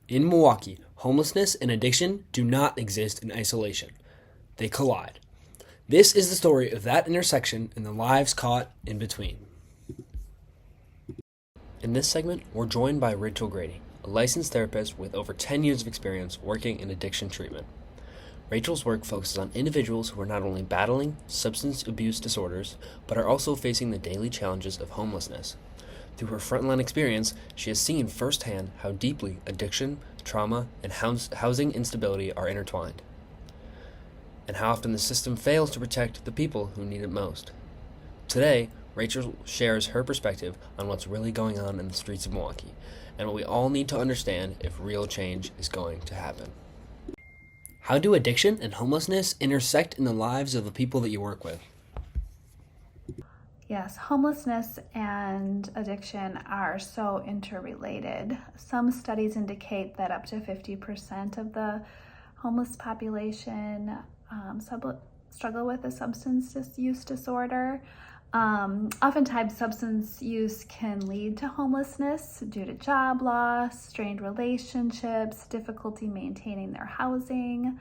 In Milwaukee, homelessness and addiction do not exist in isolation. They collide. This is the story of that intersection and the lives caught in between. In this segment, we're joined by Rachel Grady, a licensed therapist with over 10 years of experience working in addiction treatment. Rachel's work focuses on individuals who are not only battling substance abuse disorders, but are also facing the daily challenges of homelessness. Through her frontline experience, she has seen firsthand how deeply addiction, trauma, and housing instability are intertwined, and how often the system fails to protect the people who need it most. Today, Rachel shares her perspective on what's really going on in the streets of Milwaukee, and what we all need to understand if real change is going to happen. How do addiction and homelessness intersect in the lives of the people that you work with? Yes, homelessness and addiction are so interrelated. Some studies indicate that up to 50% of the homeless population struggle with a substance use disorder. Oftentimes, substance use can lead to homelessness due to job loss, strained relationships, difficulty maintaining their housing.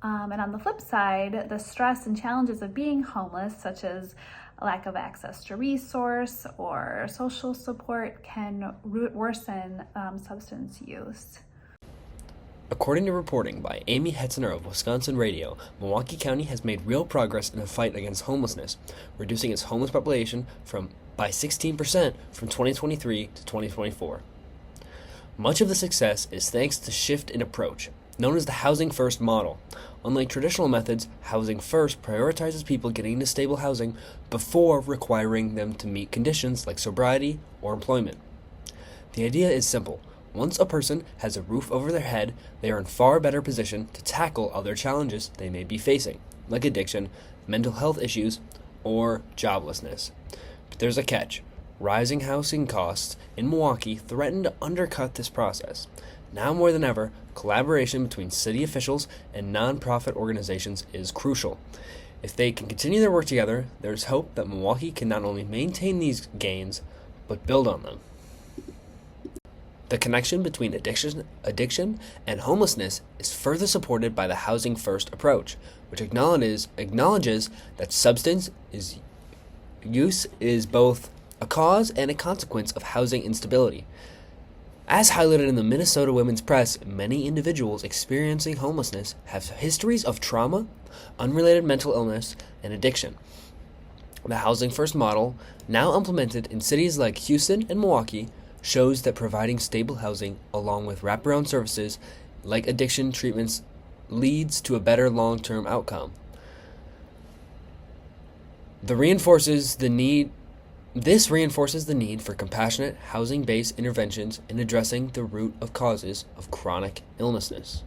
And on the flip side, the stress and challenges of being homeless, such as a lack of access to resource or social support, can worsen substance use. According to reporting by Amy Hetzener of Wisconsin Radio, Milwaukee County has made real progress in the fight against homelessness, reducing its homeless population by 16% from 2023 to 2024. Much of the success is thanks to shift in approach, known as the Housing First model. Unlike traditional methods, Housing First prioritizes people getting into stable housing before requiring them to meet conditions like sobriety or employment. The idea is simple. Once a person has a roof over their head, they are in far better position to tackle other challenges they may be facing, like addiction, mental health issues, or joblessness. But there's a catch. Rising housing costs in Milwaukee threaten to undercut this process. Now more than ever, collaboration between city officials and nonprofit organizations is crucial. If they can continue their work together, there's hope that Milwaukee can not only maintain these gains, but build on them. The connection between addiction and homelessness is further supported by the Housing First approach, which acknowledges that substance use is both a cause and a consequence of housing instability. As highlighted in the Minnesota Women's Press, many individuals experiencing homelessness have histories of trauma, unrelated mental illness, and addiction. The Housing First model, now implemented in cities like Houston and Milwaukee, shows that providing stable housing along with wraparound services like addiction treatments leads to a better long-term outcome. This reinforces the need for compassionate, housing-based interventions in addressing the root of causes of chronic illness.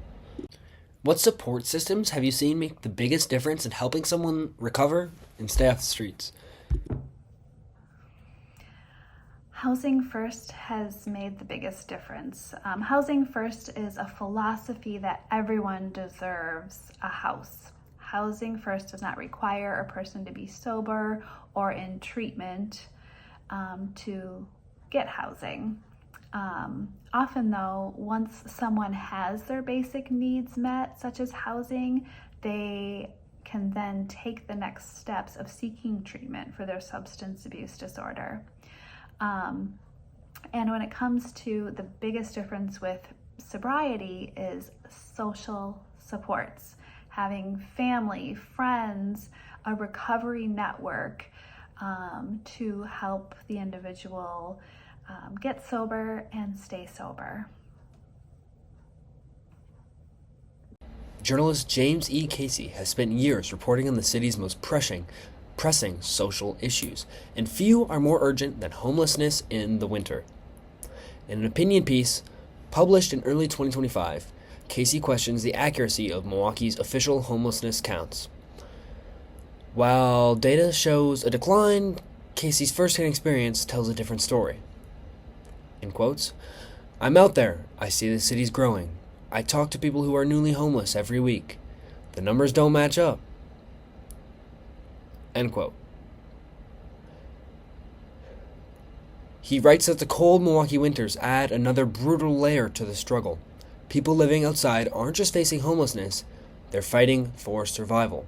What support systems have you seen make the biggest difference in helping someone recover and stay off the streets? Housing First has made the biggest difference. Housing First is a philosophy that everyone deserves a house. Housing First does not require a person to be sober or in treatment to get housing. Often though, once someone has their basic needs met, such as housing, they can then take the next steps of seeking treatment for their substance abuse disorder. And when it comes to the biggest difference with sobriety is social supports, having family, friends, a recovery network to help the individual get sober and stay sober. Journalist James E. Casey has spent years reporting on the city's most pressing social issues, and few are more urgent than homelessness in the winter. In an opinion piece published in early 2025, Casey questions the accuracy of Milwaukee's official homelessness counts. While data shows a decline, Casey's first-hand experience tells a different story. In quotes, "I'm out there. I see the city's growing. I talk to people who are newly homeless every week. The numbers don't match up." End quote. He writes that the cold Milwaukee winters add another brutal layer to the struggle. People living outside aren't just facing homelessness, they're fighting for survival.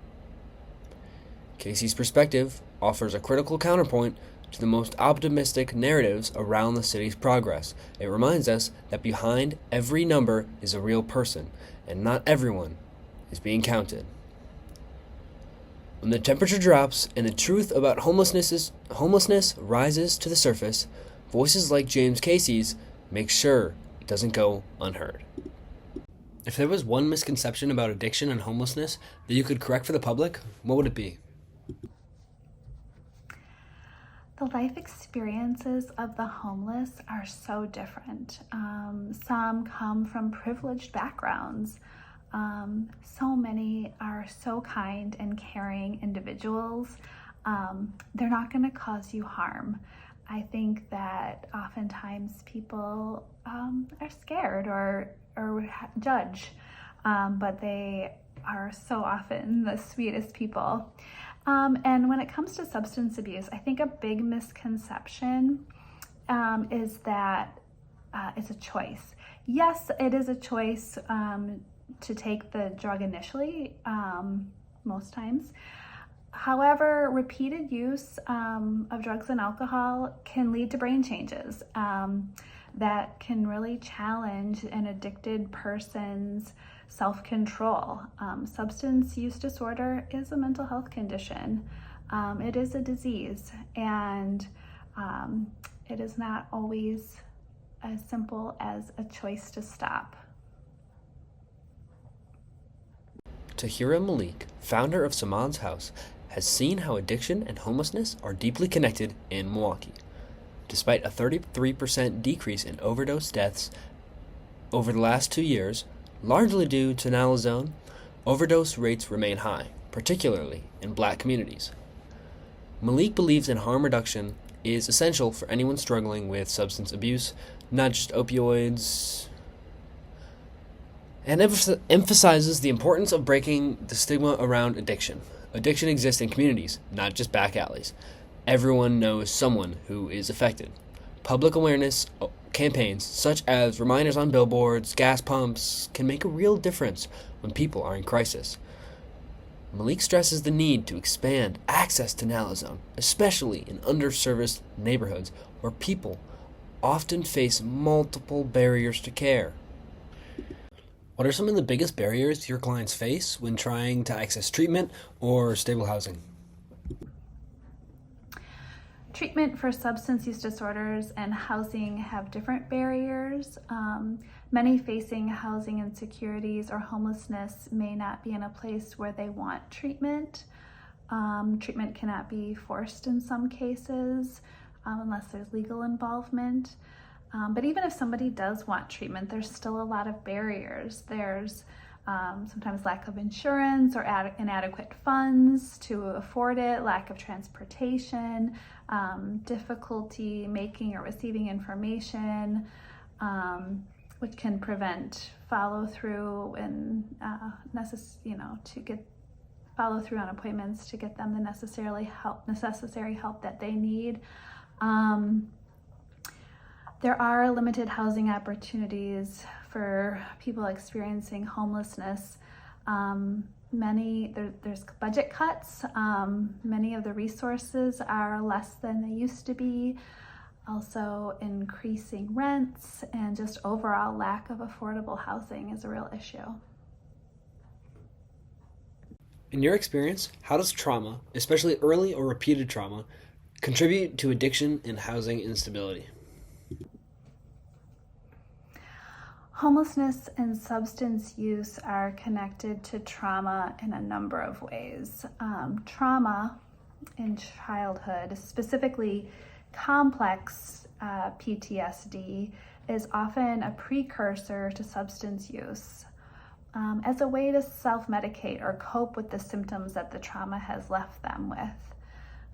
Casey's perspective offers a critical counterpoint to the most optimistic narratives around the city's progress. It reminds us that behind every number is a real person, and not everyone is being counted. When the temperature drops and the truth about homelessness rises to the surface, voices like James Casey's make sure it doesn't go unheard. If there was one misconception about addiction and homelessness that you could correct for the public, what would it be? The life experiences of the homeless are so different. Some come from privileged backgrounds. So many are so kind and caring individuals. They're not going to cause you harm. I think that oftentimes people are scared or judge, but they are so often the sweetest people. And when it comes to substance abuse, I think a big misconception is that it's a choice. Yes, it is a choice to take the drug initially, most times. However, repeated use of drugs and alcohol can lead to brain changes that can really challenge an addicted person's self-control. Substance use disorder is a mental health condition. It is a disease, and it is not always as simple as a choice to stop. Tahira Malik, founder of Saman's House, has seen how addiction and homelessness are deeply connected in Milwaukee. Despite a 33% decrease in overdose deaths over the last 2 years, largely due to naloxone, overdose rates remain high, particularly in Black communities. Malik believes in harm reduction is essential for anyone struggling with substance abuse, not just opioids, and emphasizes the importance of breaking the stigma around addiction. Addiction exists in communities, not just back alleys. Everyone knows someone who is affected. Public awareness campaigns, such as reminders on billboards, gas pumps, can make a real difference when people are in crisis. Malik stresses the need to expand access to naloxone, especially in underserviced neighborhoods where people often face multiple barriers to care. What are some of the biggest barriers your clients face when trying to access treatment or stable housing? Treatment for substance use disorders and housing have different barriers. Many facing housing insecurities or homelessness may not be in a place where they want treatment. Treatment cannot be forced in some cases unless there's legal involvement. But even if somebody does want treatment, there's still a lot of barriers. There's sometimes lack of insurance or inadequate funds to afford it, lack of transportation, difficulty making or receiving information, which can prevent follow through and to get follow through on appointments to get them the necessary help that they need. There are limited housing opportunities for people experiencing homelessness. There's budget cuts. Many of the resources are less than they used to be. Also, increasing rents and just overall lack of affordable housing is a real issue. In your experience, how does trauma, especially early or repeated trauma, contribute to addiction and housing instability? Homelessness and substance use are connected to trauma in a number of ways. Trauma in childhood, specifically complex PTSD, is often a precursor to substance use as a way to self-medicate or cope with the symptoms that the trauma has left them with.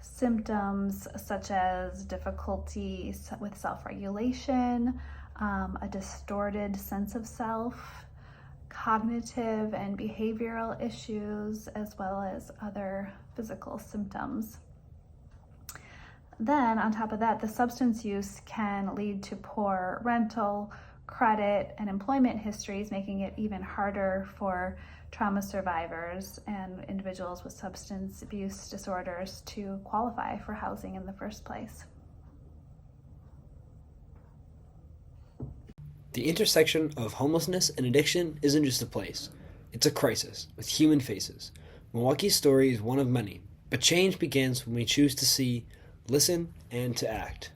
Symptoms such as difficulty with self-regulation, a distorted sense of self, cognitive and behavioral issues, as well as other physical symptoms. Then, on top of that, the substance use can lead to poor rental, credit and employment histories, making it even harder for trauma survivors and individuals with substance abuse disorders to qualify for housing in the first place. The intersection of homelessness and addiction isn't just a place, it's a crisis with human faces. Milwaukee's story is one of many, but change begins when we choose to see, listen, and to act.